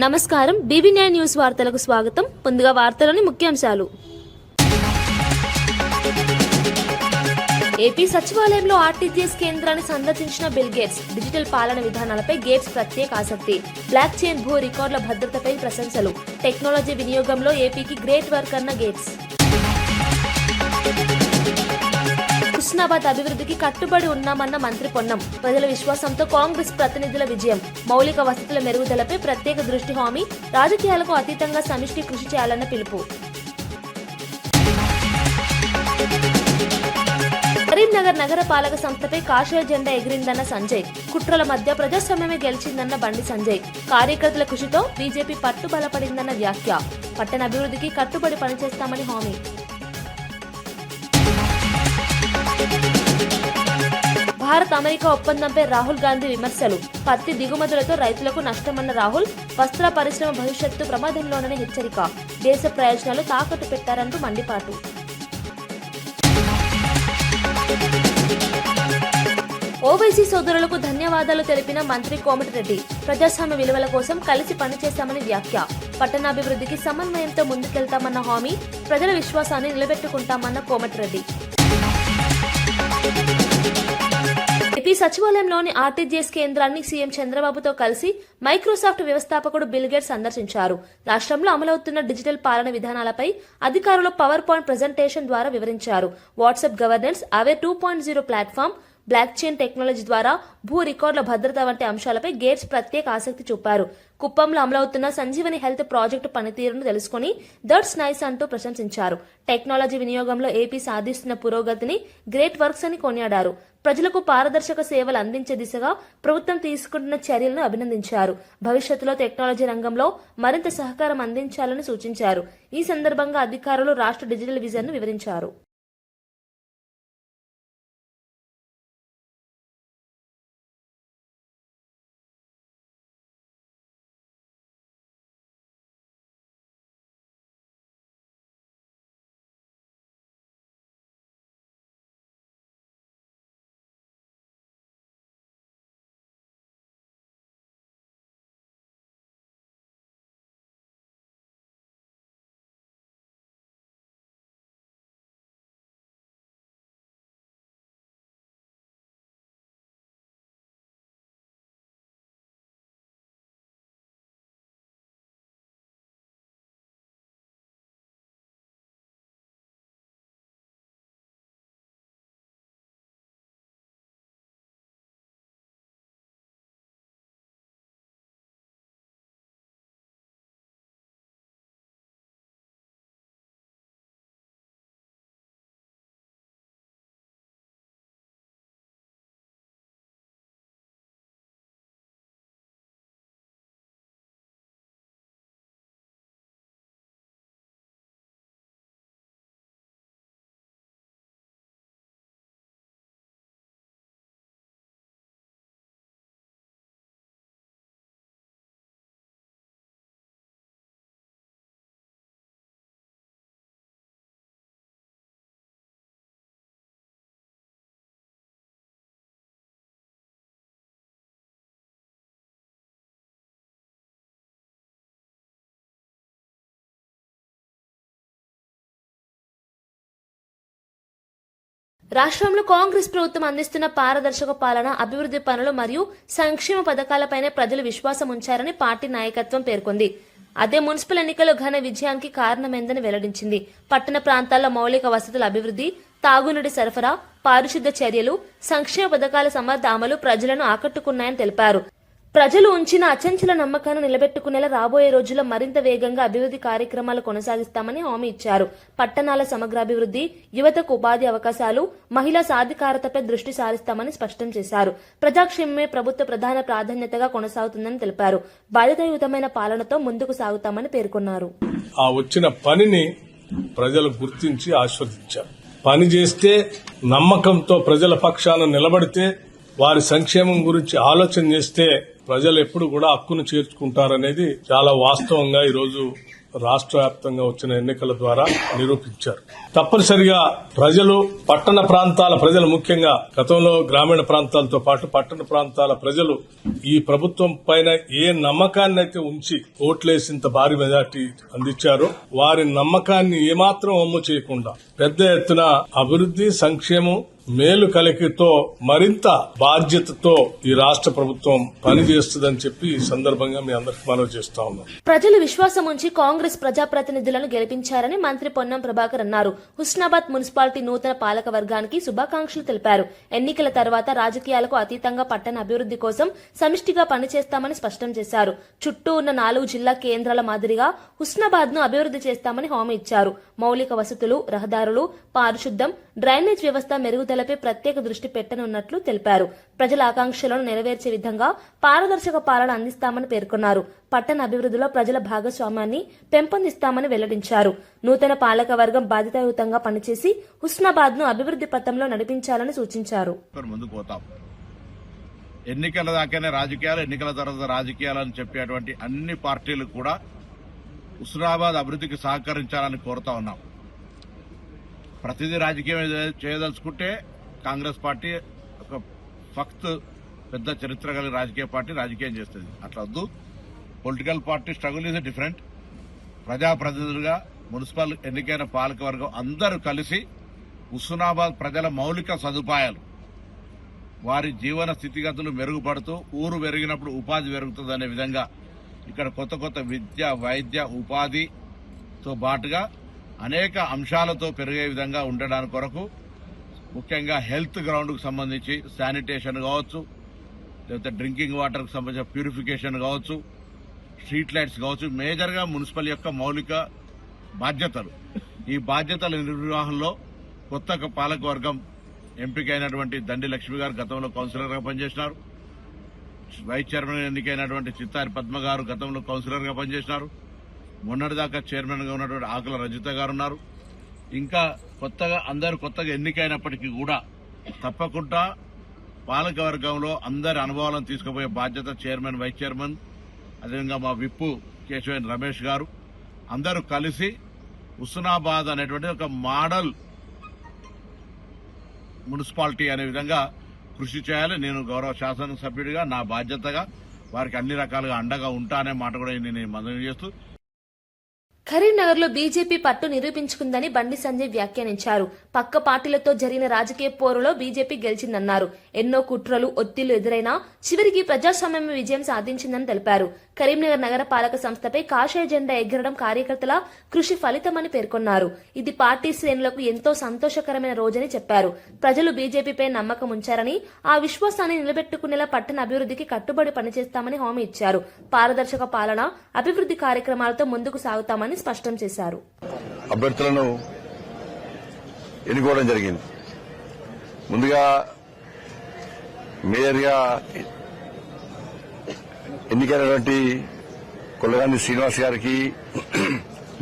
నమస్కారం. బీబీ9 న్యూస్ వార్తలకు స్వాగతం. ముందుగా వార్తలోని ముఖ్యాంశాలు. ఏపీ సచివాలయంలో ఆర్టీజీఎస్ కేంద్రాన్ని సందర్శించిన బిల్ గేట్స్. డిజిటల్ పాలన విధానాలపై గేట్స్ ప్రత్యేక ఆసక్తి. బ్లాక్ చైన్ భూ రికార్డుల భద్రతపై ప్రశంసలు. టెక్నాలజీ వినియోగంలో ఏపీకి గ్రేట్ వర్క్ అన్న గేట్స్. హుస్నాబాద్ అభివృద్ధికి కట్టుబడి ఉన్నామన్న మంత్రి పొన్నం. ప్రజల విశ్వాసంతో కాంగ్రెస్ ప్రతినిధుల విజయం. మౌలిక వసతుల మెరుగుదలపై ప్రత్యేక దృష్టి హామీ. రాజకీయాలకు అతీతంగా సమిష్టి కృషి చేయాలన్న పిలుపు. కరీంనగర్ నగర పాలక సంస్థపై కాషాయ జెండా ఎగిరిందన్న సంజయ్. కుట్రల మధ్య ప్రజాస్వామ్యమే గెలిచిందన్న బండి సంజయ్. కార్యకర్తల కృషితో బీజేపీ పట్టు బలపడిందన్న వ్యాఖ్య. పట్టణ అభివృద్ధికి కట్టుబడి పనిచేస్తామని హామీ. భారత్ అమెరికా ఒప్పందంపై రాహుల్ గాంధీ విమర్శలు. పత్తి దిగుమతులతో రైతులకు నష్టమన్న రాహుల్. వస్త్ర పరిశ్రమ భవిష్యత్తు ప్రమాదంలోననే హెచ్చరిక. దేశ ప్రయోజనాలు తాకట్టు పెట్టారంటూ మండిపాటు. ఓవైసీ సోదరులకు ధన్యవాదాలు తెలిపిన మంత్రి కోమటిరెడ్డి. ప్రజాస్వామ్య విలువల కోసం కలిసి పనిచేస్తామని వ్యాఖ్య. పట్టణాభివృద్ధికి సమన్వయంతో ముందుకెళ్తామన్న హామీ. ప్రజల విశ్వాసాన్ని నిలబెట్టుకుంటామన్న కోమటిరెడ్డి. ఏపీ సచివాలయంలోని ఆర్టీజీఎస్ కేంద్రాన్ని సీఎం చంద్రబాబుతో కలిసి మైక్రోసాఫ్ట్ వ్యవస్థాపకుడు బిల్ గేట్స్ సందర్శించారు. రాష్ట్రంలో అమలవుతున్న డిజిటల్ పాలన విధానాలపై అధికారులు పవర్ పాయింట్ ప్రెజెంటేషన్ ద్వారా వివరించారు. వాట్సాప్ గవర్నెన్స్, అవే 2.0 ప్లాట్ఫామ్, బ్లాక్ చైన్ టెక్నాలజీ ద్వారా భూ రికార్డుల భద్రత వంటి అంశాలపై గేట్స్ ప్రత్యేక ఆసక్తి చూపారు. కుప్పంలో అమలవుతున్న సంజీవని హెల్త్ ప్రాజెక్టు పనితీరును తెలుసుకుని దట్స్ నైస్ అంటూ ప్రశంసించారు. టెక్నాలజీ వినియోగంలో ఏపీ సాధిస్తున్న పురోగతిని గ్రేట్ వర్క్స్ అని కొనియాడారు. ప్రజలకు పారదర్శక సేవలు అందించే దిశగా ప్రభుత్వం తీసుకుంటున్న చర్యలను అభినందించారు. భవిష్యత్తులో టెక్నాలజీ రంగంలో మరింత సహకారం అందించాలని సూచించారు. ఈ సందర్భంగా అధికారులు రాష్ట్ర డిజిటల్ విజన్ ను వివరించారు. రాష్ట్రంలో కాంగ్రెస్ ప్రభుత్వం అందిస్తున్న పారదర్శక పాలన, అభివృద్ధి పనులు మరియు సంక్షేమ పథకాలపైనే ప్రజలు విశ్వాసం ఉంచారని పార్టీ నాయకత్వం పేర్కొంది. అదే మున్సిపల్ ఎన్నికల్లో ఘన విజయానికి కారణమైందని వెల్లడించింది. పట్టణ ప్రాంతాల్లో మౌలిక వసతుల అభివృద్ధి, తాగునీటి సరఫరా, పారిశుద్ధ్య చర్యలు, సంక్షేమ పథకాల సమర్థ అమలు ప్రజలను ఆకట్టుకున్నాయని తెలిపారు. ప్రజలు ఉంచిన అచంచల నమ్మకాన్ని నిలబెట్టుకునేలా రాబోయే రోజుల్లో మరింత వేగంగా అభివృద్ధి కార్యక్రమాలు కొనసాగిస్తామని హామీ ఇచ్చారు. పట్టణాల సమగ్రాభివృద్ధి, యువతకు ఉపాధి అవకాశాలు, మహిళా సాధికారతపై దృష్టి సారిస్తామని స్పష్టం చేశారు. ప్రజాక్షేమమే ప్రభుత్వ ప్రధాన ప్రాధాన్యతగా కొనసాగుతుందని తెలిపారు. బాధ్యతాయుతమైన పాలనతో ముందుకు సాగుతామని పేర్కొన్నారు. ఆ వచ్చిన పనిని ప్రజలు గుర్తించి ఆస్వాదించారు. పని చేస్తే, నమ్మకంతో ప్రజల పక్షాన నిలబడితే, వారి సంక్షేమం గురించి ఆలోచన చేస్తే ప్రజలు ఎప్పుడు కూడా హక్కును చేర్చుకుంటారనేది చాలా వాస్తవంగా ఈరోజు రాష్ట్ర వ్యాప్తంగా వచ్చిన ఎన్నికల ద్వారా నిరూపించారు. తప్పనిసరిగా ప్రజలు, పట్టణ ప్రాంతాల ప్రజలు, ముఖ్యంగా గతంలో గ్రామీణ ప్రాంతాలతో పాటు పట్టణ ప్రాంతాల ప్రజలు ఈ ప్రభుత్వం పైన ఏ నమ్మకాన్ని అయితే ఉంచి ఓట్లేసింత భారీ మెజార్టీ అందించారో వారి నమ్మకాన్ని ఏమాత్రం అమ్ము చేయకుండా పెద్ద ఎత్తున అభివృద్ధి, సంక్షేమం, మేలు కలిగితో మరింత బాధ్యతతో ఈ రాష్ట్ర ప్రభుత్వం పనిచేస్తుందని చెప్పి ఈ సందర్భంగా మీ అందరికీ మనవి చేస్తా ఉన్నాం. ప్రజలు విశ్వాసం ఉంచి కాంగ్రెస్ ప్రజాప్రతినిధులను గెలిపించారని మంత్రి పొన్నం ప్రభాకర్ అన్నారు. హుస్నాబాద్ మున్సిపాలిటీ నూతన పాలక వర్గానికి శుభాకాంక్షలు తెలిపారు. ఎన్నికల తర్వాత రాజకీయాలకు అతీతంగా పట్టణ అభివృద్ధి కోసం సమిష్టిగా పనిచేస్తామని స్పష్టం చేశారు. చుట్టూ ఉన్న 4 జిల్లా కేంద్రాల మాదిరిగా హుస్నాబాద్ ను అభివృద్ధి చేస్తామని హామీ ఇచ్చారు. మౌలిక వసతులు, రహదారులు, పారిశుద్ధ్యం, డ్రైనేజ్ వ్యవస్థ మెరుగుదలపై ప్రత్యేక దృష్టి పెట్టనున్నట్లు తెలిపారు. ప్రజల ఆకాంక్షలను నెరవేర్చే విధంగా పారదర్శక పాలన అందిస్తామని పేర్కొన్నారు. పట్టణ అభివృద్ధిలో ప్రజల భాగస్వామ్యాన్ని పెంపొందిస్తామని వెల్లడించారు. నూతన పాలక వర్గం బాధ్యతాయుతంగా పనిచేసి హుస్నాబాద్ ను అభివృద్ధి పథంలో నడిపించాలని సూచించారు. ఎన్నికల దాకానే రాజకీయాలు, ఎన్నికల తర్వాత రాజకీయాలు అని చెప్పేటువంటి అన్ని పార్టీలు కూడా హుస్నాబాద్ అభివృద్ధికి సహకరించాలని కోరుతా ఉన్నాం. ప్రతిదీ రాజకీయం చేయదలుచుకుంటే కాంగ్రెస్ పార్టీ ఒక ఫక్త్ పెద్ద చరిత్ర కలిగిన రాజకీయ పార్టీ రాజకీయం చేస్తుంది. అట్లా వద్దు. Political party struggle is different. ప్రజాప్రతినిధులుగా మున్సిపల్ ఎన్నికైన పాలకవర్గం అందరూ కలిసి హుస్నాబాద్ ప్రజల మౌలిక సదుపాయాలు, వారి జీవన స్థితిగతులు మెరుగుపడుతూ ఊరు పెరిగినప్పుడు ఉపాధి పెరుగుతుందనే విధంగా ఇక్కడ కొత్త కొత్త విద్య, వైద్య, ఉపాధితో పాటుగా అనేక అంశాలతో పెరిగే విధంగా ఉండడానికి కొరకు ముఖ్యంగా హెల్త్ గ్రౌండ్కు సంబంధించి శానిటేషన్ కావచ్చు, లేకపోతే డ్రింకింగ్ వాటర్కు సంబంధించిన ప్యూరిఫికేషన్ కావచ్చు, స్ట్రీట్ లైట్స్ కావచ్చు, మేజర్గా మున్సిపల్ యొక్క మౌలిక బాధ్యతలు. ఈ బాధ్యతల నిర్వహణలో కొత్త పాలకవర్గం ఎంపికైనటువంటి దండి లక్ష్మి గారు గతంలో కౌన్సిలర్గా పనిచేసినారు. వైస్ చైర్మన్ ఎన్నికైనటువంటి చిత్తారి పద్మ గారు గతంలో కౌన్సిలర్గా పనిచేసినారు. మొన్నటిదాకా చైర్మన్ గా ఉన్నటువంటి ఆకుల రజిత గారు ఉన్నారు. ఇంకా అందరూ కొత్తగా ఎన్నికైనప్పటికీ కూడా తప్పకుండా పాలకవర్గంలో అందరి అనుభవాలను తీసుకుపోయే బాధ్యత చైర్మన్, వైస్ చైర్మన్, అదేవిధంగా మా విప్పు కేశవన్ రమేష్ గారు అందరూ కలిసి హుస్నాబాద్ అనేటువంటి ఒక మోడల్ మున్సిపాలిటీ అనే విధంగా కృషి చేయాలి. నేను గౌరవ శాసనసభ్యుడిగా నా బాధ్యతగా వారికి అన్ని రకాలుగా అండగా ఉంటానే మాట కూడా నేను మనవి చేస్తూ, కరీంనగర్ లో బీజేపీ పట్టు నిరూపించుకుందని బండి సంజయ్ వ్యాఖ్యానించారు. పక్క పార్టీలతో జరిగిన రాజకీయ పోరులో బీజేపీ గెలిచిందన్నారు. ఎన్నో కుట్రలు, ఒత్తిళ్లు ఎదురైనా చివరికి ప్రజాస్వామ్యం విజయం సాధించిందని తెలిపారు. కరీంనగర్ నగర పాలక సంస్థపై కాషాయ జెండా ఎగరడం కార్యకర్తల కృషి ఫలితమని పేర్కొన్నారు. ఇది పార్టీ శ్రేణులకు ఎంతో సంతోషకరమైన రోజని చెప్పారు. ప్రజలు బీజేపీపై నమ్మకం ఉంచారని, ఆ విశ్వాసాన్ని నిలబెట్టుకునేలా పట్టణ అభివృద్ధికి కట్టుబడి పనిచేస్తామని హామీ ఇచ్చారు. పారదర్శక పాలన, అభివృద్ధి కార్యక్రమాలతో ముందుకు సాగుతామని స్పష్టం చేశారు. అభ్యర్థులను ఎన్నుకోవడం జరిగింది. ముందుగా మేయర్గా ఎన్నికైనటువంటి కొల్లగాంధీ శ్రీనివాస్ గారికి,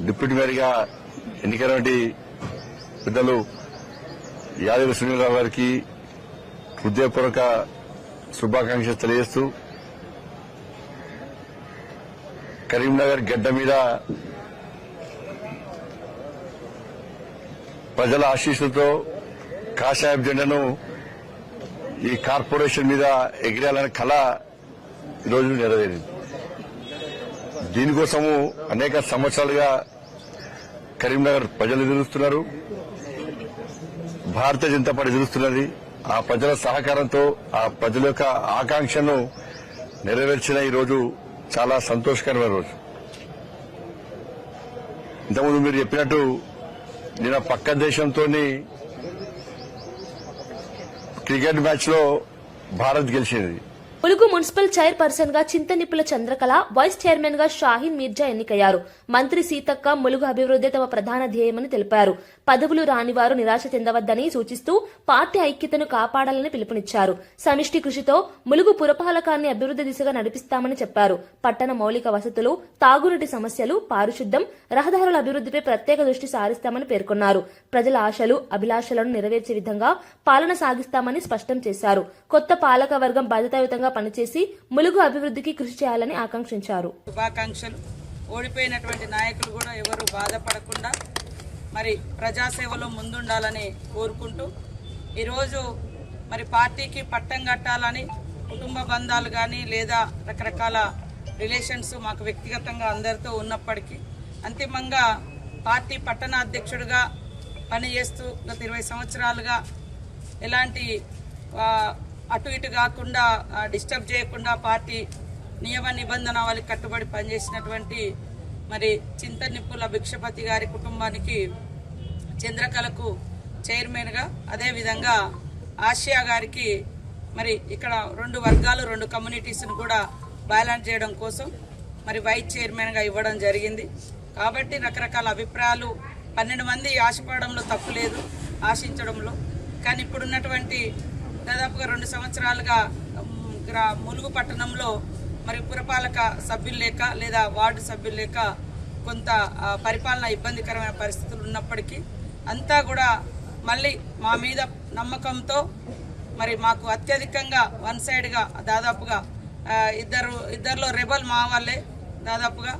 డిప్యూటీ మేయర్గా ఎన్నికైనటువంటి పెద్దలు యాదగిరి సునీలరావు గారికి హృదయపూర్వక శుభాకాంక్షలు తెలియజేస్తూ, కరీంనగర్ గడ్డ మీద ప్రజల ఆశీస్సులతో కాషాయ జెండాను ఈ కార్పొరేషన్ మీద ఎగిరేయాలనే కళ ఈరోజు నెరవేరింది. దీనికోసము అనేక సంవత్సరాలుగా కరీంనగర్ ప్రజలు ఎదురుస్తున్నారు, భారతీయ జనతా పార్టీ ఎదురుస్తున్నది. ఆ ప్రజల సహకారంతో ఆ ప్రజల యొక్క ఆకాంక్షను నెరవేర్చిన ఈ రోజు చాలా సంతోషకరమైన రోజు. ఇంతకుముందు మీరు చెప్పినట్టు నిన్న పక్క దేశంతో క్రికెట్ మ్యాచ్ లో భారత్ గెలిచింది. ములుగు మున్సిపల్ చైర్పర్సన్ గా చింతనిప్పుల చంద్రకళ, వైస్ చైర్మన్ గా షాహీన్ మీర్జా ఎన్నికయ్యారు. మంత్రి సీతక్క ములుగు అభివృద్ధి తమ ప్రధాన ధ్యేయమని తెలిపారు. పదవులు రాని వారు నిరాశ చెందవద్దని సూచిస్తూ పార్టీ ఐక్యతను కాపాడాలని పిలుపునిచ్చారు. సమిష్టి కృషితో ములుగు పురపాలకాన్ని అభివృద్ధి దిశగా నడిపిస్తామని చెప్పారు. పట్టణ మౌలిక వసతులు, తాగునీటి సమస్యలు, పారిశుద్ధ్యం, రహదారుల అభివృద్ధిపై ప్రత్యేక దృష్టి సారిస్తామని పేర్కొన్నారు. ప్రజల ఆశలు, అభిలాషలను నెరవేర్చే విధంగా పాలన సాగిస్తామని స్పష్టం చేశారు. కొత్త పాలక వర్గం బాధ్యతాయుతంగా పనిచేసి ములుగు అభివృద్ధికి కృషి చేయాలని ఆకాంక్షించారు. శుభాకాంక్షలు. ఓడిపోయినటువంటి నాయకులు కూడా ఎవరు బాధపడకుండా మరి ప్రజాసేవలో ముందుండాలని కోరుకుంటూ ఈరోజు మరి పార్టీకి పట్టం కట్టాలని కుటుంబ బంధాలు కానీ లేదా రకరకాల రిలేషన్స్ మాకు వ్యక్తిగతంగా అందరితో ఉన్నప్పటికీ అంతిమంగా పార్టీ పట్టణ అధ్యక్షుడిగా పనిచేస్తూ గత 20 సంవత్సరాలుగా ఎలాంటి అటు ఇటు కాకుండా డిస్టర్బ్ చేయకుండా పార్టీ నియమ నిబంధనలకు కట్టుబడి పనిచేసినటువంటి మరి చింతనిప్పుల భిక్షపతి గారి కుటుంబానికి చంద్రకళకు చైర్మన్గా అదేవిధంగా ఆసియా గారికి మరి ఇక్కడ 2 వర్గాలు 2 కమ్యూనిటీస్ను కూడా బ్యాలెన్స్ చేయడం కోసం మరి వైస్ చైర్మన్గా ఇవ్వడం జరిగింది. కాబట్టి రకరకాల అభిప్రాయాలు 12 మంది ఆశపడంలో తప్పు లేదు, ఆశించడంలో. కానీ ఇప్పుడున్నటువంటి దాదాపుగా 2 సంవత్సరాలుగా ములుగు పట్టణంలో మరి పురపాలక సభ్యులు లేక లేదా వార్డు సభ్యులు లేక కొంత పరిపాలన ఇబ్బందికరమైన పరిస్థితులు ఉన్నప్పటికీ అంతా కూడా మళ్ళీ మా మీద నమ్మకంతో మరి మాకు అత్యధికంగా వన్ సైడ్గా దాదాపుగా ఇద్దరిలో రెబల్ మా వాళ్ళే దాదాపుగా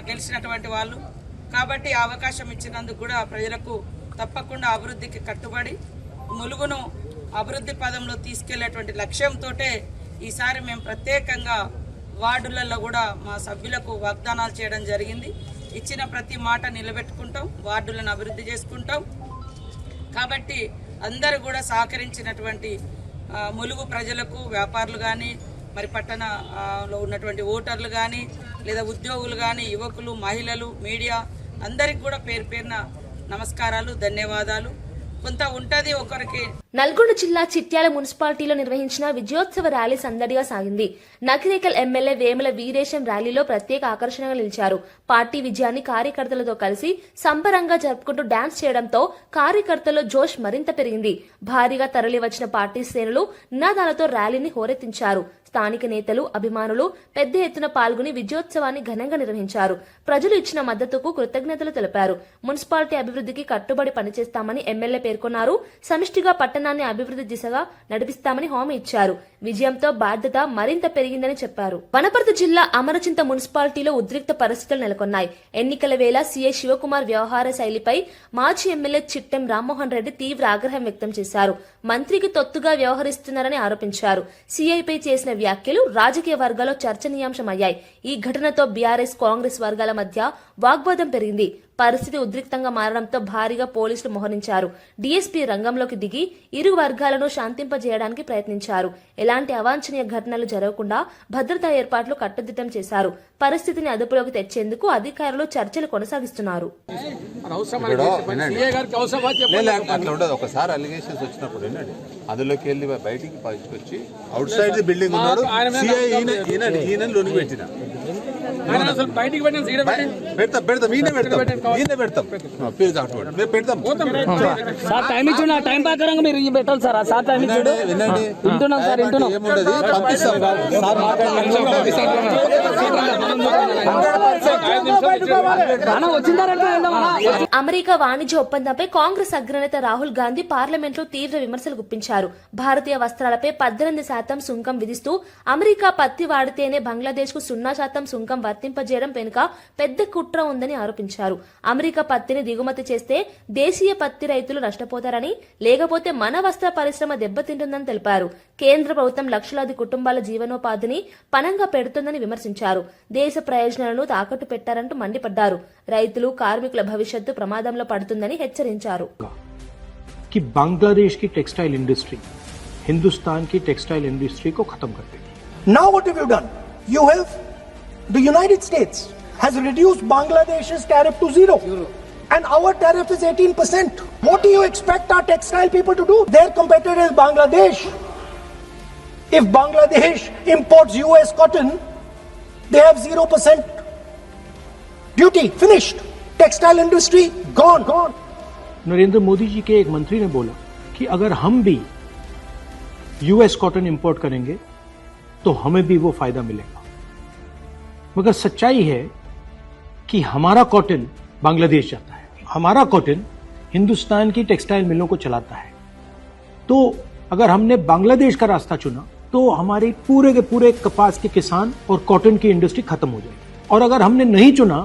గెలిచినటువంటి వాళ్ళు. కాబట్టి అవకాశం ఇచ్చినందుకు కూడా ప్రజలకు తప్పకుండా అభివృద్ధికి కట్టుబడి ములుగును అభివృద్ధి పదంలో తీసుకెళ్లేటువంటి లక్ష్యంతో ఈసారి మేము ప్రత్యేకంగా వార్డులలో కూడా మా సభ్యులకు వాగ్దానాలు చేయడం జరిగింది. ఇచ్చిన ప్రతి మాట నిలబెట్టుకుంటాం, వార్డులను అభివృద్ధి చేసుకుంటాం. కాబట్టి అందరూ కూడా సహకరించినటువంటి ములుగు ప్రజలకు, వ్యాపారులు కానీ మరి పట్టణంలో ఉన్నటువంటి ఓటర్లు కానీ లేదా ఉద్యోగులు కానీ, యువకులు, మహిళలు, మీడియా అందరికి కూడా పేరు పేరున నమస్కారాలు, ధన్యవాదాలు. కొంత ఉంటది ఒకరికి. నల్గొండ జిల్లా చిట్యాల మున్సిపాలిటీలో నిర్వహించిన విజయోత్సవ ర్యాలీ సందడిగా సాగింది. నకిరేకల్ ఎమ్మెల్యే వేముల వీరేశం ర్యాలీలో ప్రత్యేక ఆకర్షణగా నిలిచారు. పార్టీ విజయాన్ని కార్యకర్తలతో కలిసి సంబరంగా జరుపుకుంటూ డాన్స్ చేయడంతో కార్యకర్తల్లో జోష్ మరింత పెరిగింది. భారీగా తరలివచ్చిన పార్టీ శ్రేణులు నినాదాలతో ర్యాలీని హోరెత్తించారు. స్థానిక నేతలు, అభిమానులు పెద్ద ఎత్తున పాల్గొని విజయోత్సవాన్ని ఘనంగా నిర్వహించారు. ప్రజలు ఇచ్చిన మద్దతుకు కృతజ్ఞతలు తెలిపారు. మున్సిపాలిటీ అభివృద్ధికి కట్టుబడి పనిచేస్తామని ఎమ్మెల్యే పేర్కొన్నారు. సమిష్టిగా పట్టణాన్ని అభివృద్ధి దిశగా నడిపిస్తామని హామీ ఇచ్చారు. విజయంతో బాధ్యత మరింత పెరిగిందని చెప్పారు. వనపర్తి జిల్లా అమరచింత మున్సిపాలిటీలో ఉద్రిక్త పరిస్థితులు నెలకొన్నాయి. ఎన్నికల వేళ సీఐ శివకుమార్ వ్యవహార శైలిపై మాజీ ఎమ్మెల్యే చిట్టెం రామ్మోహన్ రెడ్డి తీవ్ర ఆగ్రహం వ్యక్తం చేశారు. మంత్రికి తొత్తుగా వ్యవహరిస్తున్నారని ఆరోపించారు. సీఐపై చేసిన వ్యాఖ్యలు రాజకీయ వర్గాల్లో చర్చనీయాంశమయ్యాయి. ఈ ఘటనతో బీఆర్ఎస్, కాంగ్రెస్ వర్గాల మధ్య వాగ్వాదం పెరిగింది. పరిస్థితి ఉద్రిక్తంగా మారడంతో భారీగా పోలీసులు మోహరించారు. డీఎస్పీ రంగంలోకి దిగి ఇరు వర్గాలను శాంతింపజేయడానికి ప్రయత్నించారు. ఎలాంటి అవాంఛనీయ ఘటనలు జరగకుండా భద్రతా ఏర్పాట్లు కట్టుదిట్టం చేశారు. పరిస్థితిని అదుపులోకి తెచ్చేందుకు అధికారులు చర్చలు కొనసాగిస్తున్నారు. ఒకసారి అలిగేషన్స్ వచ్చినప్పుడు ఏంటంటే అందులోకి వెళ్ళి బయటికి వచ్చి అవుట్ సైడ్ ది బిల్డింగ్ ఉన్నాడు. ఈయన లోనికి పెట్టిన పెడతాం టైం ఇచ్చిన టైం ప్రకారంగా మీరు పెట్టాలి సార్. ఆ సార్ టైం వినండి, వింటున్నాం సార్, వింటున్నాం. అమెరికా వాణిజ్య ఒప్పందంపై కాంగ్రెస్ అగ్రనేత రాహుల్ గాంధీ పార్లమెంట్ లో తీవ్ర విమర్శలు గుప్పించారు. భారతీయ వస్త్రాలపై 18% సుంకం విధిస్తూ అమెరికా పత్తి వాడితేనే బంగ్లాదేశ్ కు 0% సుంకం వర్తింపజేయడం వెనుక పెద్ద కుట్ర ఉందని ఆరోపించారు. అమెరికా పత్తిని దిగుమతి చేస్తే దేశీయ పత్తి రైతులు నష్టపోతారని, లేకపోతే మన వస్త్ర పరిశ్రమ దెబ్బతింటుందని తెలిపారు. కేంద్ర ప్రభుత్వం లక్షలాది కుటుంబాల జీవనోపాధిని పణంగా పెడుతుందని విమర్శించారు. దేశ ప్రయోజనాలను తాకట్టు పెట్టారంటూ మండిపడ్డారు. రైతులు, కార్మికుల భవిష్యత్తు ప్రమాదంలో పడుతుందని హెచ్చరించారు. कि बांग्लादेश की टेक्सटाइल इंडस्ट्री हिंदुस्तान की टेक्सटाइल इंडस्ट्री को खत्म कर देगी. Now what have you done? You have the United States has reduced Bangladesh's tariff to zero. And our tariff is 18%. What do you expect our textile people to do? Their competitor is Bangladesh. If Bangladesh imports US cotton, they have 0% duty. Finished. Textile industry gone. Narendra Modi जी के एक मंत्री ने बोला कि अगर हम भी US cotton import करेंगे तो हमें भी वो फायदा मिलेगा. मगर सच्चाई है कि हमारा कॉटन बांग्लादेश जाता है, हमारा कॉटन हिंदुस्तान की टेक्सटाइल मिलों को चलाता है. तो अगर हमने बांग्लादेश का रास्ता चुना तो हमारे पूरे के पूरे कपास के किसान और कॉटन की इंडस्ट्री खत्म हो जाएगी. और अगर हमने नहीं चुना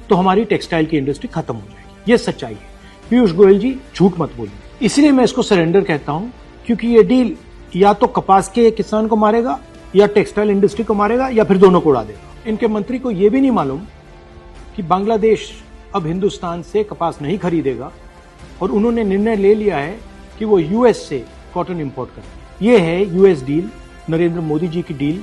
तो हमारी टेक्सटाइल की इंडस्ट्री खत्म हो जाएगी। ये सच्चाई है। पीयूष गोयल जी झूठ मत बोलिए। इसलिए मैं इसको सरेंडर कहता हूं, क्योंकि ये डील या तो कपास के किसान को मारेगा या टेक्सटाइल इंडस्ट्री को मारेगा या फिर दोनों को उड़ा देगा। इनके मंत्री को यह भी नहीं मालूम कि बांग्लादेश अब हिंदुस्तान से कपास नहीं खरीदेगा और उन्होंने निर्णय ले लिया है कि वो यूएस से कॉटन इंपोर्ट करें। ये है यूएस डील, नरेंद्र मोदी जी की deal.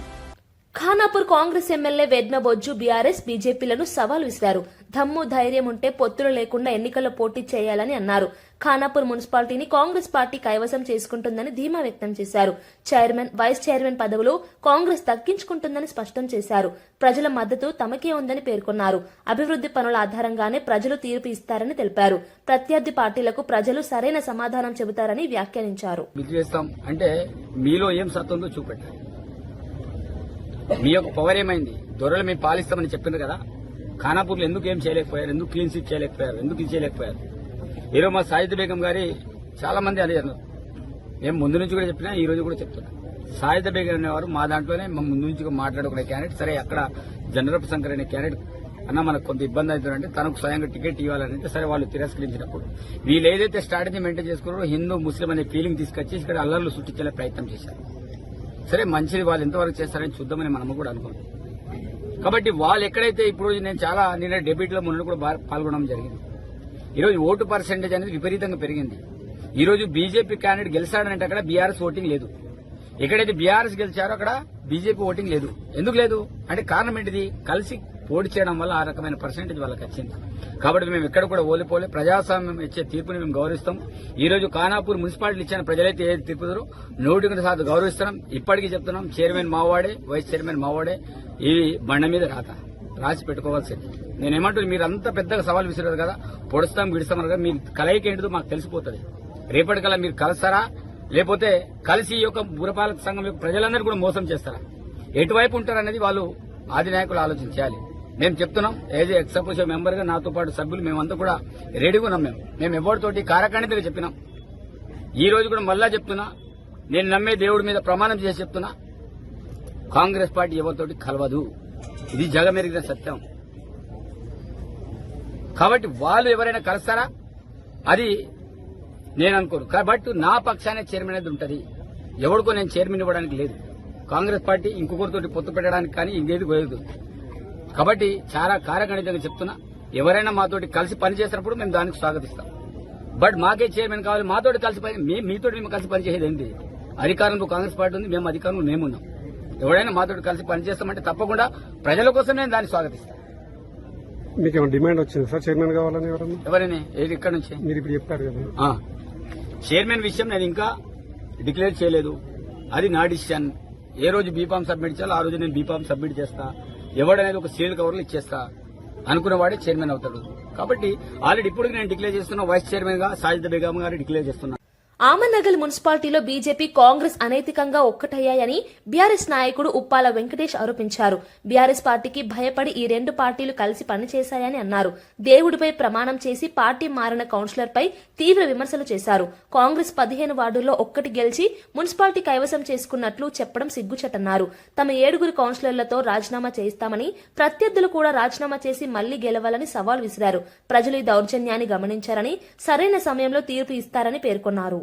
Khanapur Congress MLA Vedma Bojju BRS బీజేపీలను సవాల్ విసిరారు. దమ్ము ధైర్యం ఉంటే పొత్తులు లేకుండా ఎన్నికల్లో పోటీ చేయాలని అన్నారు. ఖానాపూర్ మున్సిపాలిటీని కాంగ్రెస్ పార్టీ కైవసం చేసుకుంటుందని ధీమా వ్యక్తం చేశారు. చైర్మన్, వైస్ చైర్మన్ పదవులు కాంగ్రెస్ దక్కించుకుంటుందని స్పష్టం చేశారు. ప్రజల మద్దతు తమకే ఉందని పేర్కొన్నారు. అభివృద్ది పనుల ఆధారంగానే ప్రజలు తీర్పు ఇస్తారని తెలిపారు. ప్రత్యర్థి పార్టీలకు ప్రజలు సరైన సమాధానం చెబుతారని వ్యాఖ్యానించారు. అంటే మీలో ఏం సత్తుందో చూపెట్టారు. మీ యొక్క పవర్ ఏమైంది? దొరలు మేము పాలిస్తామని చెప్పింది కదా. ఖానాపూర్లో ఎందుకు ఏం చేయలేకపోయారు? ఎందుకు క్లీన్ స్వీప్ చేయలేకపోయారు? ఎందుకు ఇది చేయలేకపోయారు? ఈరోజు మా సాయిద్ బేగం గారి చాలా మంది అదే అన్నారు. మేము ముందు నుంచి కూడా చెప్పినా, ఈ రోజు కూడా చెప్తున్నా. సాయిద్ బేగం అనేవారు మా దాంట్లోనే ముందు నుంచి మాట్లాడుకునే క్యాండిడేట్. సరే, అక్కడ జనరల్ శంకర్ అనే క్యాండిడేట్ అన్న మనకు కొంత ఇబ్బంది అవుతుందంటే తనకు స్వయంగా టికెట్ ఇవ్వాలంటే సరే వాళ్ళు తిరస్కరించినప్పుడు వీళ్ళు ఏదైతే స్ట్రాటజీ మెయింటైన్ చేసుకున్నారో హిందూ ముస్లిం అనే ఫీలింగ్ తీసుకొచ్చి ఇక్కడ అల్లర్లు సృష్టించే ప్రయత్నం చేశారు. సరే, మంచిది, వాళ్ళు ఎంతవరకు చేస్తారని చూద్దామని మనము కూడా అనుకున్నాం. కాబట్టి వాళ్ళు ఎక్కడైతే ఇప్పుడు నేను డెబిట్ లో మొన్న కూడా పాల్గొనడం జరిగింది. ఈరోజు ఓటు పర్సెంటేజ్ అనేది విపరీతంగా పెరిగింది. ఈరోజు బీజేపీ క్యాండిడేట్ గెలిచాడంటే అక్కడ బీఆర్ఎస్ ఓటింగ్ లేదు. ఎక్కడైతే బీఆర్ఎస్ గెలిచారో అక్కడ బీజేపీ ఓటింగ్ లేదు. ఎందుకు లేదు అంటే కారణం ఏంటిది? కలిసి పోటీ చేయడం వల్ల ఆ రకమైన పర్సెంటేజ్ వాళ్ళకి వచ్చింది. కాబట్టి మేము ఎక్కడ కూడా ఓలిపోలే. ప్రజాస్వామ్యం ఇచ్చే తీర్పుని మేము గౌరవిస్తాం. ఈ రోజు ఖానాపూర్ మున్సిపాలిటీ ఇచ్చిన ప్రజలైతే ఏది తీర్పుతారో 100% గౌరవిస్తున్నాం. ఇప్పటికీ చెప్తున్నాం, చైర్మన్ మావాడే, వైస్ చైర్మన్ మావాడే. ఈ బండ మీద రాసి పెట్టుకోవాల్సింది. నేనేమంటున్నా, మీరు అంత పెద్దగా సవాల్ విసిరారు కదా, పొడుస్తాం గిడుస్తాం కదా, మీ కలయిక ఏంటిదో మాకు తెలిసిపోతుంది. రేపటికల్లా మీరు కలుస్తారా, లేకపోతే కలిసి ఈ యొక్క పురపాలక సంఘం యొక్క ప్రజలందరూ కూడా మోసం చేస్తారా? ఎటువైపు ఉంటారనేది వాళ్ళు ఆది నాయకులు ఆలోచించాలి. మేము చెప్తున్నాం, ఏజ్ ఎక్సపోజిషన్ మెంబర్ గా నాతో పాటు సభ్యులు మేమంతా కూడా రెడీగా ఉన్నాం. మేము ఎవరితోటి కారకాణితగా చెప్పినాం. ఈ రోజు కూడా మళ్ళా చెప్తున్నా, నేను నమ్మే దేవుడి మీద ప్రమాణం చేసి చెప్తున్నా, కాంగ్రెస్ పార్టీ ఎవరితోటి కలవదు. ఇది జగమెరిగిన సత్యం. కాబట్టి వాళ్ళు ఎవరైనా కలుస్తారా అది నేను అనుకోను. కాబట్టి నా పక్షానే చైర్మన్ అనేది ఉంటుంది. ఎవరికో నేను చైర్మన్ ఇవ్వడానికి లేదు. కాంగ్రెస్ పార్టీ ఇంకొకరితోటి పొత్తు పెట్టడానికి కానీ ఇదేది లేదు. కాబట్టి చాలా కారగణితంగా చెప్తున్నా, ఎవరైనా మాతోటి కలిసి పనిచేసినప్పుడు మేము దానికి స్వాగతిస్తాం. బట్ మాకే చైర్మన్ కావాలి, మాతోటి కలిసి మీతో మేము కలిసి పనిచేసేది ఏంటి? అధికారంలో కాంగ్రెస్ పార్టీ ఉంది, మేము అధికారంలో మేమున్నాం. ఎవరైనా మాతోటి కలిసి పనిచేస్తామంటే తప్పకుండా ప్రజల కోసం నేను దాన్ని స్వాగతిస్తాను. మీకు ఏమైనా డిమాండ్ వచ్చింది సార్ చైర్మన్ కావాలని? ఎవరైనా ఏది ఇక్కడ నుంచి మీరు ఇప్పుడు చెప్పారు కదా, చైర్మన్ విషయం నేను ఇంకా డిక్లేర్ చేయలేదు. అది నా డిసిషన్. ఏ రోజు బీఫామ్ సబ్మిట్ చేయాలో ఆ రోజు నేను బీఫామ్ సబ్మిట్ చేస్తా. ఎవడనేది ఒక సీల్ కవర్లు ఇచ్చేస్తా. అనుకున్నవాడే చైర్మన్ అవుతాడు. కాబట్టి ఆల్రెడీ ఇప్పుడు నేను డిక్లేర్ చేస్తున్నా, వైస్ చైర్మన్ గా సాజిద్ బేగం గారు డిక్లేర్ చేస్తున్నా. ఆమన్నగల్ మున్సిపాలిటీలో బీజేపీ, కాంగ్రెస్ అనైతికంగా ఒక్కటయ్యాయని బీఆర్ఎస్ నాయకుడు ఉప్పాల వెంకటేష్ ఆరోపించారు. బీఆర్ఎస్ పార్టీకి భయపడి ఈ రెండు పార్టీలు కలిసి పనిచేశాయని అన్నారు. దేవుడిపై ప్రమాణం చేసి పార్టీ మారిన కౌన్సిలర్పై తీవ్ర విమర్శలు చేశారు. కాంగ్రెస్ 15 వార్డుల్లో ఒక్కటి గెలిచి మున్సిపాలిటీ కైవసం చేసుకున్నట్లు చెప్పడం సిగ్గుచటన్నారు. తమ 7 కౌన్సిలర్లతో రాజీనామా చేయిస్తామని, ప్రత్యర్థులు కూడా రాజీనామా చేసి మళ్లీ గెలవాలని సవాల్ విసిరారు. ప్రజలు ఈ దౌర్జన్యాన్ని గమనించారని, సరైన సమయంలో తీర్పు ఇస్తారని పేర్కొన్నారు.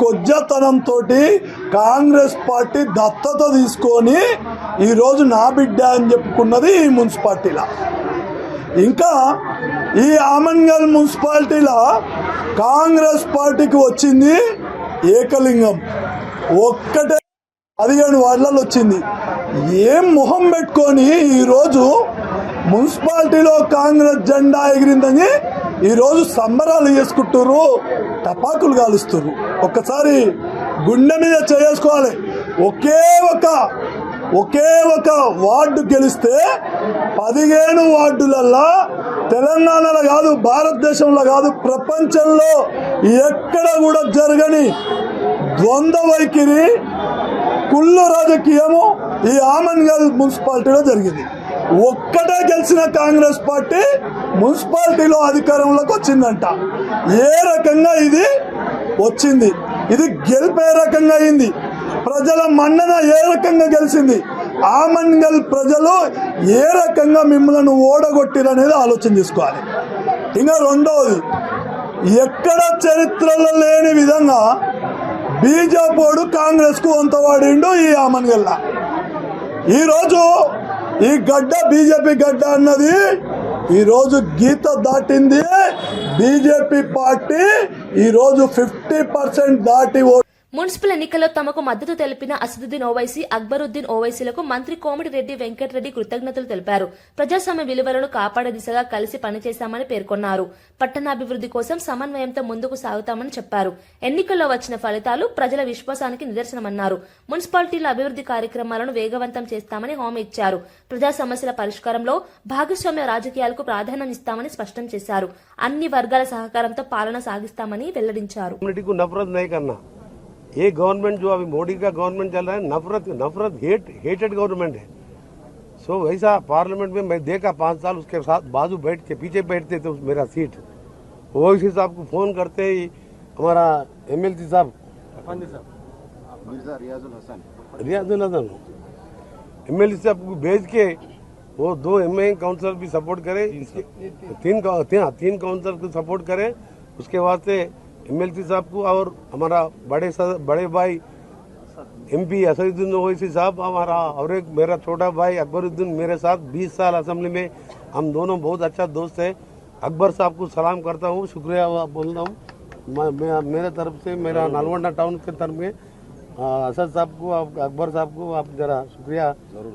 కొజ్జతనంతో కాంగ్రెస్ పార్టీ దత్తత తీసుకొని ఈరోజు నా బిడ్డ అని చెప్పుకున్నది ఈ మున్సిపాలిటీలో. ఇంకా ఈ ఆమన్గల్ మున్సిపాలిటీలో కాంగ్రెస్ పార్టీకి వచ్చింది ఏకలింగం ఒక్కటే 15 వార్డులలో వచ్చింది. ఏం మొహం పెట్టుకొని ఈరోజు మున్సిపాలిటీలో కాంగ్రెస్ జెండా ఎగిరిందని ఈరోజు సంబరాలు చేసుకుంటున్నారు, టపాకులు కాలుస్తున్నారు. ఒక్కసారి గుండె మీద చేసుకోవాలి. ఒకే ఒక వార్డు గెలిస్తే 15 వార్డులల్లో తెలంగాణలో కాదు, భారతదేశంలో కాదు, ప్రపంచంలో ఎక్కడ కూడా జరగని ద్వంద్వ వైఖరి, కుళ్ళు రాజకీయము ఈ ఆమన్గల్ మున్సిపాలిటీలో జరిగింది. ఒక్కటే గెలిచిన కాంగ్రెస్ పార్టీ మున్సిపాలిటీలో అధికారంలోకి వచ్చిందంట. ఏ రకంగా ఇది వచ్చింది? ఇది గెలిపే రకంగా అయింది. ప్రజల మన్నన ఏ రకంగా గెలిచింది? ఆమన్గల్ ప్రజలు ఏ రకంగా మిమ్మల్ని ఓడగొట్టిరనేది ఆలోచన చేసుకోవాలి. ఇంకా రెండవది, ఎక్కడ చరిత్రలో లేని విధంగా బీజేపీ కాంగ్రెస్కు వంతవాడిండు ఈ ఆమన్గల్లా. ఈరోజు ఈ గడ్డ బీజేపీ గడ్డ అన్నది ఈరోజు గీత దాటింది. బీజేపీ పార్టీ ఈరోజు 50% దాటి మున్సిపల్ ఎన్నికల్లో తమకు మద్దతు తెలిపిన అసదుద్దీన్ ఓవైసీ, అక్బరుద్దీన్ ఓవైసీలకు మంత్రి కోమటిరెడ్డి వెంకటరెడ్డి కృతజ్ఞతలు తెలిపారు. ప్రజాస్వామ్య విలువలను కాపాడే దిశగా కలిసి పనిచేశామని పేర్కొన్నారు. పట్టణాభివృద్ధి కోసం సమన్వయంతో ముందుకు సాగుతామని చెప్పారు. ఎన్నికల్లో వచ్చిన ఫలితాలు ప్రజల విశ్వాసానికి నిదర్శనమన్నారు. మున్సిపాలిటీల అభివృద్ధి కార్యక్రమాలను వేగవంతం చేస్తామని హామీ ఇచ్చారు. ప్రజా సమస్యల పరిష్కారంలో భాగస్వామ్య రాజకీయాలకు ప్రాధాన్యం ఇస్తామని స్పష్టం చేశారు. అన్ని వర్గాల సహకారంతో పాలన సాగిస్తామని వెల్లడించారు. ये गवर्नमेंट जो अभी मोदी का गवर्नमेंट चल रहा है, नफरत हेटेड गवर्नमेंट है. सो वैसा पार्लियामेंट में मैं देखा 5 साल उसके साथ बाजू बैठ के पीछे बैठते थे मेरा सीट. ओवैसी साहब को फोन करते ही हमारा एमएलसी साहब रियाजुल हसन एमएलसी साहब को भेज के वो 2 एमए काउंसिलर भी सपोर्ट करे, 3 काउंसिलर को सपोर्ट करे. उसके वास्ते एमएलसी साहब को और हमारा बड़े भाई एमपी असदुद्दीन ओवैसी साहब हमारा और एक मेरा छोटा भाई अकबरुद्दीन मेरे साथ 20 साल असेंबली में हम दोनों बहुत अच्छा दोस्त है. अकबर साहब को सलाम करता हूँ, शुक्रिया बोल रहा हूँ मेरे तरफ से, मेरा नलगोंडा टाउन के तरफ में असद साहब को, अकबर साहब को आप जरा शुक्रिया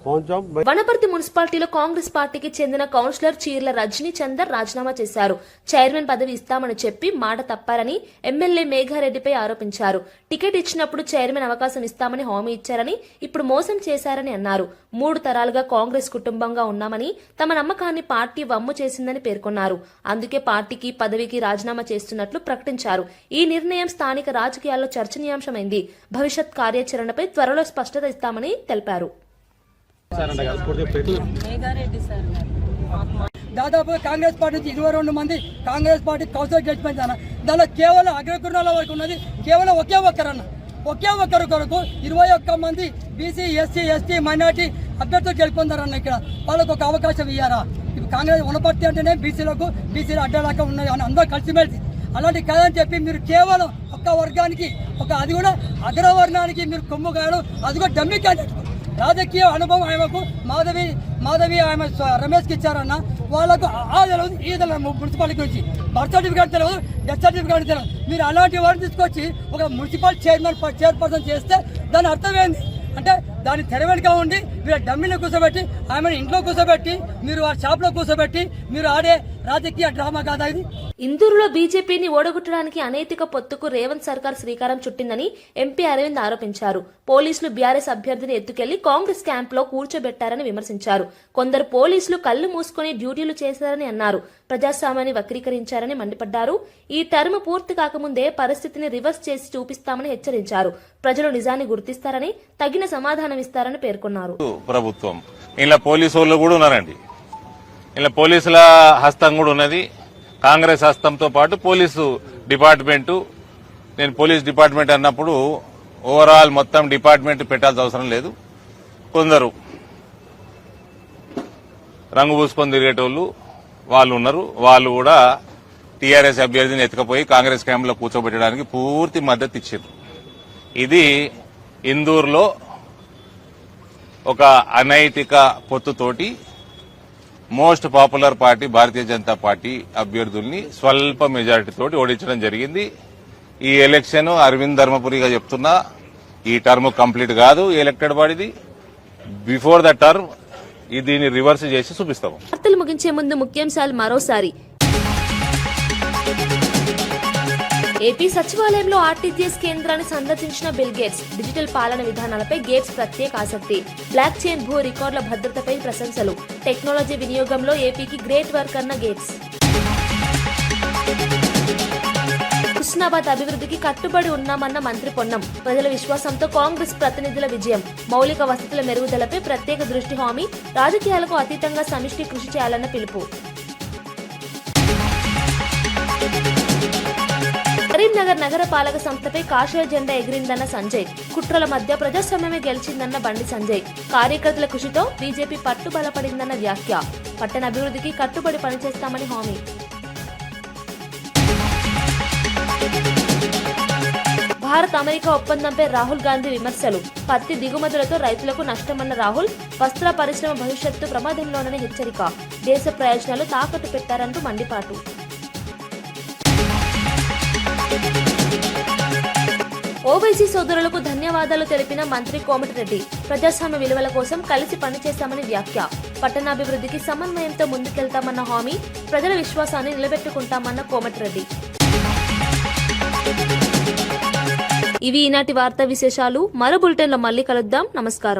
पहुंचाओ. వనపర్తి మున్సిపాలిటీలో కాంగ్రెస్ పార్టీకి చెందిన కౌన్సిలర్ చీర్ల రజనీ చందర్ రాజీనామా చేశారు. చైర్మన్ పదవి ఇస్తామని చెప్పి మాట తప్పారని ఎమ్మెల్యే మేఘారెడ్డిపై ఆరోపించారు. టికెట్ ఇచ్చినప్పుడు చైర్మన్ అవకాశం ఇస్తామని హామీ ఇచ్చారని, ఇప్పుడు మోసం చేశారని అన్నారు. 3 తరాలుగా కాంగ్రెస్ కుటుంబంగా ఉన్నామని, తమ నమ్మకాన్ని పార్టీ వమ్ము చేసిందని పేర్కొన్నారు. అందుకే పార్టీకి పదవికి రాజీనామా చేస్తున్నట్లు ప్రకటించారు. ఈ నిర్ణయం స్థానిక రాజకీయాల్లో చర్చనీయాంశమైంది. భవిష్యత్ కార్యాచరణపై త్వరలో స్పష్టత ఇస్తామని తెలిపారు. దాదాపు కాంగ్రెస్ పార్టీ నుంచి 22 మంది కాంగ్రెస్ పార్టీ కౌన్సిలర్ గెలిచిపోయింది. దానిలో కేవలం అగ్రకుర్ణాల వరకు ఉన్నది కేవలం ఒకే ఒక్కరు కొరకు 21 మంది బీసీ, ఎస్సీ, ఎస్టీ, మైనార్టీ అభ్యర్థులు గెలుపొందారన్న. ఇక్కడ వాళ్ళకు ఒక అవకాశం ఇయ్యారా? ఇప్పుడు కాంగ్రెస్ వనపర్తి అంటేనే బీసీలు అడ్డలాగా ఉన్నాయి అని అందరూ కలిసిమెలిసి, అలాంటి కాదని చెప్పి మీరు కేవలం ఒక్క వర్గానికి, అది కూడా అగ్రవర్ణానికి మీరు కొమ్ము కాయడం, అది కూడా డమ్మీ క్యాండిడేట్. రాజకీయ అనుభవం ఆమెకు మాధవి ఆమె రమేష్కి ఇచ్చారన్న. వాళ్ళకు ఈ మున్సిపాలిటీ గురించి బర్త్ సర్టిఫికేట్ తెలియదు, డెత్ సర్టిఫికేట్ తెలియదు. మీరు అలాంటి వారిని తీసుకొచ్చి ఒక మున్సిపల్ చైర్పర్సన్ చేస్తే దాని అర్థం ఏంది అంటే, దాన్ని తెరవెనుగా ఉండి మీరు డమ్మీలో కూర్చోబెట్టి, ఆమెను ఇంట్లో కూర్చోబెట్టి, మీరు ఆ షాప్లో కూర్చోబెట్టి మీరు ఆడే రాజకీయ డ్రామా కాదా ఇది? ఇందూరులో బీజేపీని ఓడగొట్టడానికి అనైతిక పొత్తుకు రేవంత్ సర్కార్ శ్రీకారం చుట్టిందని ఎంపీ అరవింద్ ఆరోపించారు. పోలీసులు బీఆర్ఎస్ అభ్యర్థిని ఎత్తుకెళ్లి కాంగ్రెస్ క్యాంపులో కూర్చోబెట్టారని విమర్శించారు. కొందరు పోలీసులు కళ్లు మూసుకుని డ్యూటీలు చేశారని అన్నారు. ప్రజాస్వామ్యాన్ని వక్రీకరించారని మండిపడ్డారు. ఈ టర్మ్ పూర్తి కాకముందే పరిస్థితిని రివర్స్ చేసి చూపిస్తామని హెచ్చరించారు. ప్రజలు నిజాన్ని గుర్తిస్తారని, తగిన సమాధానం ఇస్తారని పేర్కొన్నారు. ప్రభుత్వం ఇలా పోలీసు వాళ్ళు కూడా ఉన్నారండి, ఇలా పోలీసుల హస్తం కూడా ఉన్నది. కాంగ్రెస్ హస్తంతో పాటు పోలీసు డిపార్ట్మెంటు, నేను పోలీస్ డిపార్ట్మెంట్ అన్నప్పుడు ఓవరాల్ మొత్తం డిపార్ట్మెంట్ పెట్టాల్సిన అవసరం లేదు. కొందరు రంగు పూసుకొని తిరిగేటోళ్ళు వాళ్ళు ఉన్నారు. వాళ్ళు కూడా టీఆర్ఎస్ అభ్యర్థిని ఎత్తుకపోయి కాంగ్రెస్ క్యాంపులో కూర్చోబెట్టడానికి పూర్తి మద్దతు ఇచ్చారు. ఇది ఇందూరులో ఒక అనైతిక పొత్తుతోటి most popular party Bharatiya Janata party అభ్యర్థుల్ని స్వల్ప మెజారిటీ తోటి ఓడించడం జరిగింది. ఈ ఎలక్షన్ అరవింద్ ధర్మపురిగా చెప్తున్నా, ఈ టర్మ్ కంప్లీట్ కాదు ఎలక్టెడ్ బాడీది. బిఫోర్ ద టర్మ్ దీన్ని రివర్స్ చేసి చూపిస్తాము. వార్తలు ముగించే ముందు ముఖ్యాంశాలు మరోసారి. ఏపీ సచివాలయంలో ఆర్టీజీఎస్ కేంద్రాన్ని సందర్శించిన బిల్ గేట్స్. డిజిటల్ పాలన విధానాలపై గేట్స్ ప్రత్యేక ఆసక్తి. బ్లాక్ చైన్ భూ రికార్డుల భద్రతపై ప్రశంసలు. టెక్నాలజీ వినియోగంలో ఏపీకి గ్రేట్ వర్క్ అన్న గేట్స్. హుస్నాబాద్ అభివృద్ధికి కట్టుబడి ఉన్నామన్న మంత్రి పొన్నం. ప్రజల విశ్వాసంతో కాంగ్రెస్ ప్రతినిధుల విజయం. మౌలిక వసతుల మెరుగుదలపై ప్రత్యేక దృష్టి హామీ. రాజకీయాలకు అతీతంగా సమిష్టి కృషి చేయాలన్న పిలుపు. కరీంనగర్ నగర పాలక సంస్థపై కాషాయ జెండా ఎగిరిందన్న సంజయ్. కుట్రల మధ్య ప్రజాస్వామ్యమే గెలిచిందన్న బండి సంజయ్. కార్యకర్తల కృషితో బీజేపీ పట్టు బలపడిందన్న వ్యాఖ్య. పట్టణ అభివృద్ధికి కట్టుబడి పనిచేస్తామని హామీ. భారత్ అమెరికా ఒప్పందంపై రాహుల్ గాంధీ విమర్శలు. పత్తి దిగుమతులతో రైతులకు నష్టమన్న రాహుల్. వస్త్ర పరిశ్రమ భవిష్యత్తు ప్రమాదంలోనని హెచ్చరిక. దేశ ప్రయోజనాలు తాకట్టు పెట్టారంటూ మండిపాటు. ఓవైసీ సోదరులకు ధన్యవాదాలు తెలిపిన మంత్రి కోమటిరెడ్డి. ప్రజాస్వామ్య విలువల కోసం కలిసి పనిచేస్తామని వ్యాఖ్య. పట్టణాభివృద్ధికి సమన్వయంతో ముందుకెళ్తామన్న హామీ. ప్రజల విశ్వాసాన్ని నిలబెట్టుకుంటామన్న కోమటిరెడ్డి. ఇవి ఈనాటి వార్తా విశేషాలు. మరో బులెటిన్లో మళ్ళీ కలుద్దాం. నమస్కారం.